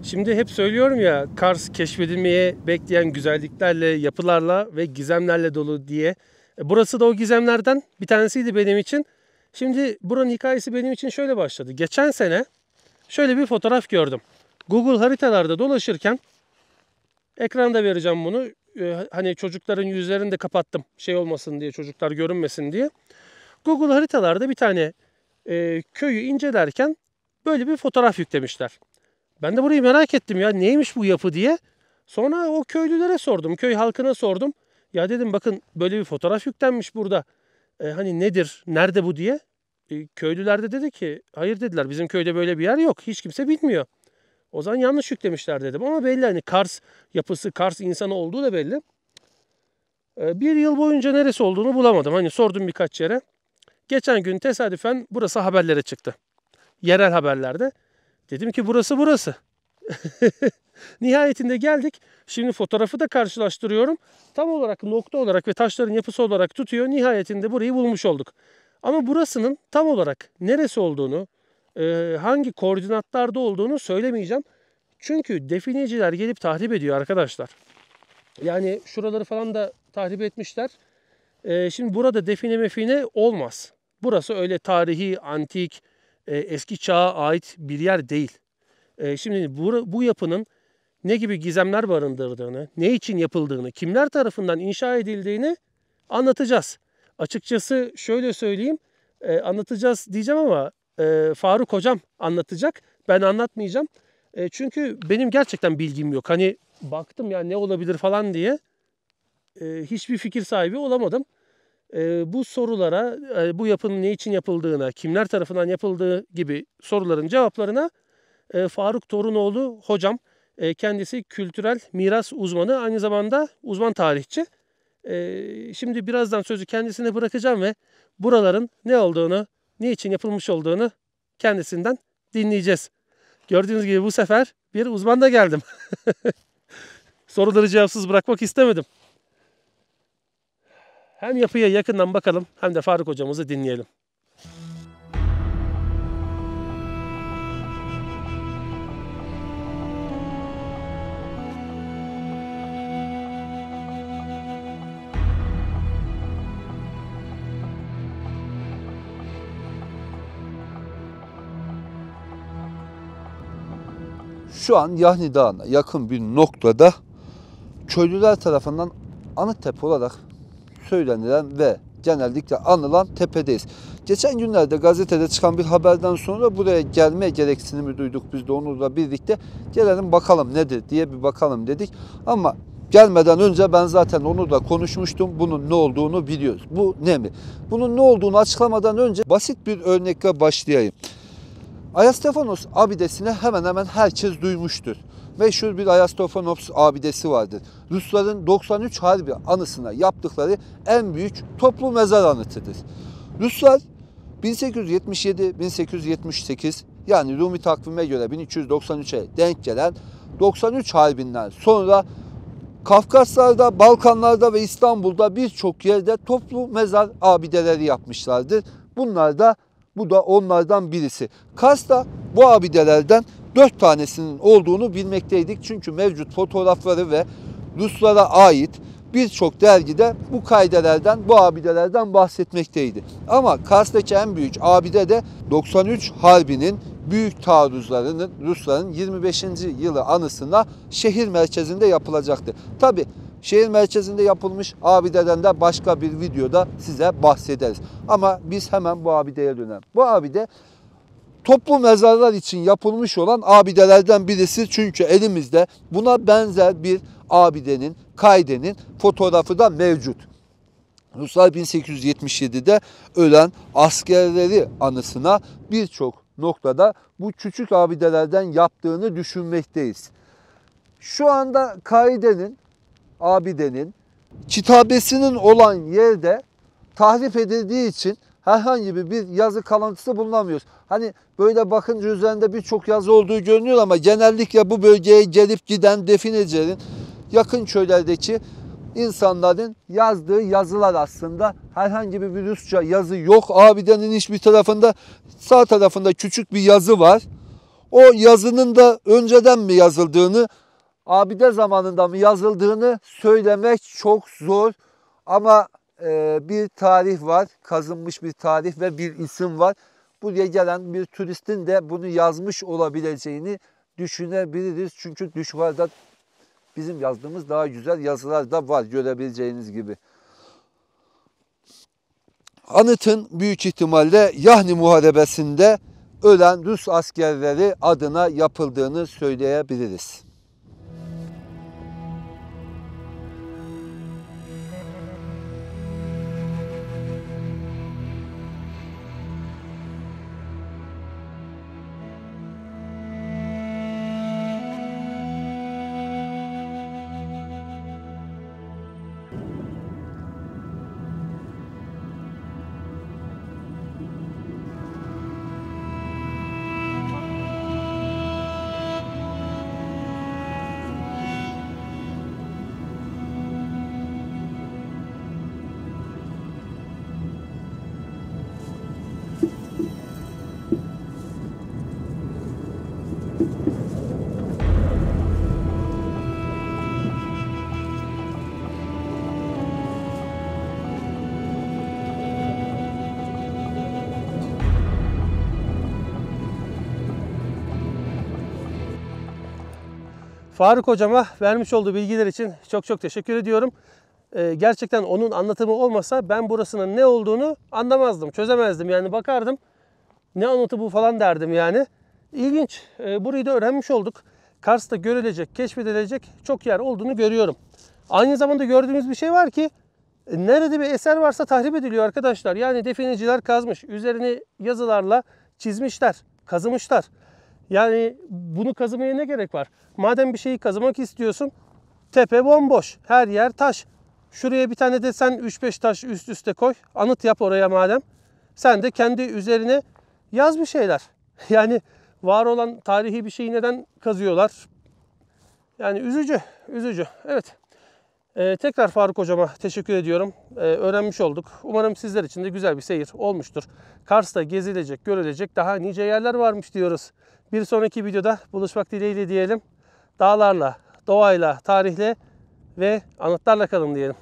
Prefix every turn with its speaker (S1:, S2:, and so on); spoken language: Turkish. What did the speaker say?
S1: Şimdi hep söylüyorum ya, Kars keşfedilmeye bekleyen güzelliklerle, yapılarla ve gizemlerle dolu diye. Burası da o gizemlerden bir tanesiydi benim için. Şimdi buranın hikayesi benim için şöyle başladı. Geçen sene şöyle bir fotoğraf gördüm. Google haritalarda dolaşırken, ekranda vereceğim bunu. Hani çocukların yüzlerini de kapattım, şey olmasın diye, çocuklar görünmesin diye. Google haritalarda bir tane köyü incelerken böyle bir fotoğraf yüklemişler. Ben de burayı merak ettim ya, neymiş bu yapı diye. Sonra o köylülere sordum, köy halkına sordum. Ya dedim, bakın böyle bir fotoğraf yüklenmiş burada. Hani nedir, nerede bu diye. Köylüler de dedi ki, hayır dediler, bizim köyde böyle bir yer yok. Hiç kimse bilmiyor. O zaman yanlış yüklemişler dedim. Ama belli, hani Kars yapısı, Kars insanı olduğu da belli. Bir yıl boyunca neresi olduğunu bulamadım. Hani sordum birkaç yere. Geçen gün tesadüfen burası haberlere çıktı. Yerel haberlerde. Dedim ki burası burası. Nihayetinde geldik. Şimdi fotoğrafı da karşılaştırıyorum. Tam olarak, nokta olarak ve taşların yapısı olarak tutuyor. Nihayetinde burayı bulmuş olduk. Ama burasının tam olarak neresi olduğunu, hangi koordinatlarda olduğunu söylemeyeceğim. Çünkü defineciler gelip tahrip ediyor arkadaşlar. Yani şuraları falan da tahrip etmişler. Şimdi burada define mefine olmaz. Burası öyle tarihi, antik, eski çağa ait bir yer değil. Şimdi bu yapının ne gibi gizemler barındırdığını, ne için yapıldığını, kimler tarafından inşa edildiğini anlatacağız. Açıkçası şöyle söyleyeyim, anlatacağız diyeceğim ama Faruk hocam anlatacak. Ben anlatmayacağım. Çünkü benim gerçekten bilgim yok. Hani baktım ya ne olabilir falan diye, hiçbir fikir sahibi olamadım. Bu sorulara, bu yapının ne için yapıldığına, kimler tarafından yapıldığı gibi soruların cevaplarına Faruk Torunoğlu hocam, kendisi kültürel miras uzmanı, aynı zamanda uzman tarihçi. Şimdi birazdan sözü kendisine bırakacağım ve buraların ne olduğunu, ne için yapılmış olduğunu kendisinden dinleyeceğiz. Gördüğünüz gibi bu sefer bir uzmanla geldim. Soruları cevapsız bırakmak istemedim. Hem yapıya yakından bakalım hem de Faruk hocamızı dinleyelim.
S2: Şu an Yahni Dağı'na yakın bir noktada köylüler tarafından Anıttepe olarak söylenilen ve genellikle anılan tepedeyiz. Geçen günlerde gazetede çıkan bir haberden sonra buraya gelme gereksinimi duyduk biz de Onur'la birlikte. Gelelim bakalım nedir diye bir bakalım dedik. Ama gelmeden önce ben zaten Onur'la konuşmuştum. Bunun ne olduğunu biliyoruz. Bu ne mi? Bunun ne olduğunu açıklamadan önce basit bir örnekle başlayayım. Ayastefanos abidesini hemen hemen herkes duymuştur. Meşhur bir Ayastefanos abidesi vardır. Rusların 93 Harbi anısına yaptıkları en büyük toplu mezar anıtıdır. Ruslar 1877-1878 yani Rumi takvime göre 1393'e denk gelen 93 Harbi'nden sonra Kafkaslar'da, Balkanlar'da ve İstanbul'da birçok yerde toplu mezar abideleri yapmışlardır. Bu da onlardan birisi. Kars'ta bu abidelerden 4 tanesinin olduğunu bilmekteydik. Çünkü mevcut fotoğrafları ve Ruslara ait birçok dergide bu kaidelerden, bu abidelerden bahsetmekteydi. Ama Kars'taki en büyük abide de 93 Harbi'nin büyük taarruzlarının Rusların 25. yılı anısına şehir merkezinde yapılacaktı. Tabi şehir merkezinde yapılmış abideden de başka bir videoda size bahsederiz. Ama biz hemen bu abideye dönelim. Bu abide toplu mezarlar için yapılmış olan abidelerden birisi. Çünkü elimizde buna benzer bir abidenin, kaidenin fotoğrafı da mevcut. Ruslar 1877'de ölen askerleri anısına birçok noktada bu küçük abidelerden yaptığını düşünmekteyiz. Şu anda kaidenin, abidenin kitabesinin olan yerde tahrip edildiği için herhangi bir yazı kalıntısı bulunamıyoruz. Hani böyle bakınca üzerinde birçok yazı olduğu görünüyor ama genellikle bu bölgeye gelip giden definecilerin yakın köylerdeki insanların yazdığı yazılar aslında. Herhangi bir Rusça yazı yok. Abidenin hiçbir tarafında, sağ tarafında küçük bir yazı var. O yazının da önceden mi yazıldığını, abide zamanında mı yazıldığını söylemek çok zor. Ama bir tarih var, kazınmış bir tarih ve bir isim var. Buraya gelen bir turistin de bunu yazmış olabileceğini düşünebiliriz. Çünkü düşvarda bizim yazdığımız daha güzel yazılar da var, görebileceğiniz gibi. Anıtın büyük ihtimalle Yahni Muharebesi'nde ölen Rus askerleri adına yapıldığını söyleyebiliriz.
S1: Faruk hocama vermiş olduğu bilgiler için çok teşekkür ediyorum. Gerçekten onun anlatımı olmasa ben burasının ne olduğunu anlamazdım, çözemezdim. Yani bakardım, ne anlatı bu falan derdim yani. İlginç. Burayı da öğrenmiş olduk. Kars'ta görülecek, keşfedilecek çok yer olduğunu görüyorum. Aynı zamanda gördüğümüz bir şey var ki nerede bir eser varsa tahrip ediliyor arkadaşlar. Yani defineciler kazmış, üzerini yazılarla çizmişler, kazımışlar. Yani bunu kazımaya ne gerek var? Madem bir şeyi kazımak istiyorsun, tepe bomboş, her yer taş. Şuraya bir tane de sen 3-5 taş üst üste koy, anıt yap oraya madem. Sen de kendi üzerine yaz bir şeyler. Yani var olan tarihi bir şeyi neden kazıyorlar? Yani üzücü. Evet. Tekrar Faruk hocama teşekkür ediyorum. Öğrenmiş olduk. Umarım sizler için de güzel bir seyir olmuştur. Kars'ta gezilecek, görülecek daha nice yerler varmış diyoruz. Bir sonraki videoda buluşmak dileğiyle diyelim. Dağlarla, doğayla, tarihle ve anıtlarla kalın diyelim.